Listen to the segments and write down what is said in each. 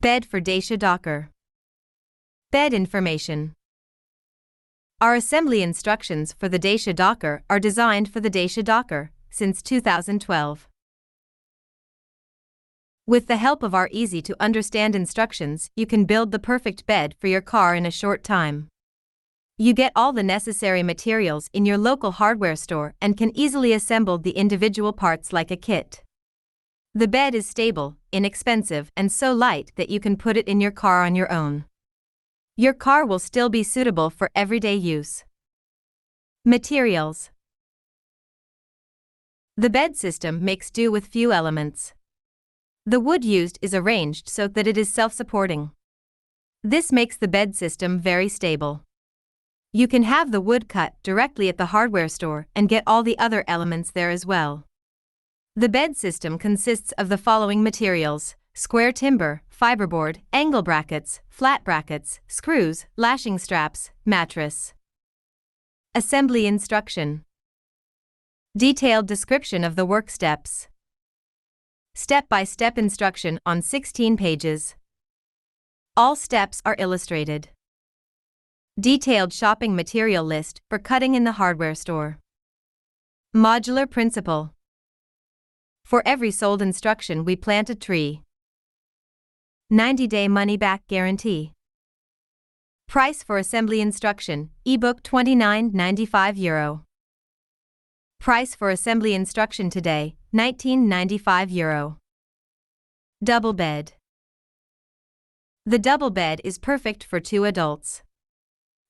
Bed for Dacia Dokker. Bed information. Our assembly instructions for the Dacia Dokker are designed for the Dacia Dokker since 2012. With the help of our easy-to-understand instructions, you can build the perfect bed for your car in a short time. You get all the necessary materials in your local hardware store and can easily assemble the individual parts like a kit. The bed is stable, inexpensive, and so light that you can put it in your car on your own. Your car will still be suitable for everyday use. Materials. The bed system makes do with few elements. The wood used is arranged so that it is self-supporting. This makes the bed system very stable. You can have the wood cut directly at the hardware store and get all the other elements there as well. The bed system consists of the following materials: square timber, fiberboard, angle brackets, flat brackets, screws, lashing straps, mattress. Assembly instruction. Detailed description of the work steps. Step-by-step instruction on 16 pages. All steps are illustrated. Detailed shopping material list for cutting in the hardware store. Modular principle. For every sold instruction we plant a tree. 90-day money-back guarantee. Price for assembly instruction, ebook €29.95. Price for assembly instruction today, €19.95. Double bed. The double bed is perfect for 2 adults.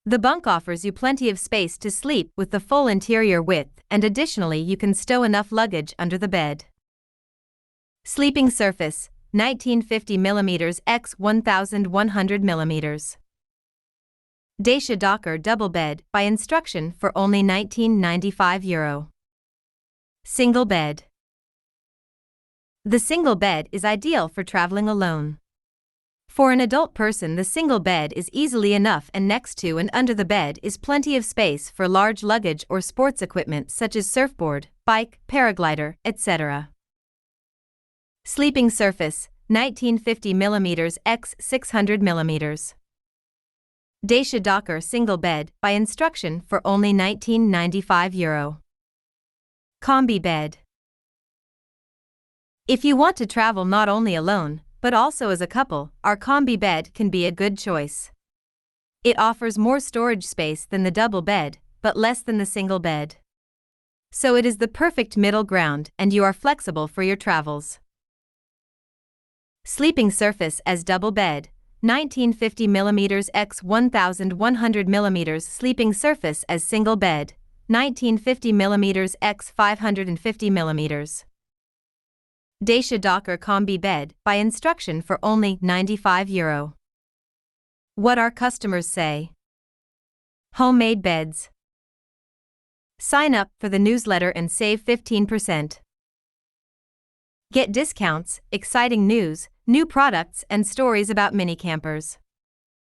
The bunk offers you plenty of space to sleep with the full interior width, and additionally you can stow enough luggage under the bed. Sleeping surface, 1950 mm x 1100 mm. Dacia Dokker double bed by instruction for only €19.95. Single bed. The single bed is ideal for traveling alone. For an adult person, the single bed is easily enough, and next to and under the bed is plenty of space for large luggage or sports equipment such as surfboard, bike, paraglider, etc. Sleeping surface, 1950 mm x 600 mm. Dacia Dokker single bed by instruction for only €19.95. Combi bed. If you want to travel not only alone, but also as a couple, our combi bed can be a good choice. It offers more storage space than the double bed, but less than the single bed. So it is the perfect middle ground, and you are flexible for your travels. Sleeping surface as double bed, 1950 mm x 1100 mm. Sleeping surface as single bed, 1950 mm x 550 mm. Dacia Dokker Combi bed by instruction for only €95. What our customers say. Homemade beds. Sign up for the newsletter and save 15%. Get discounts, exciting news, new products, and stories about mini campers.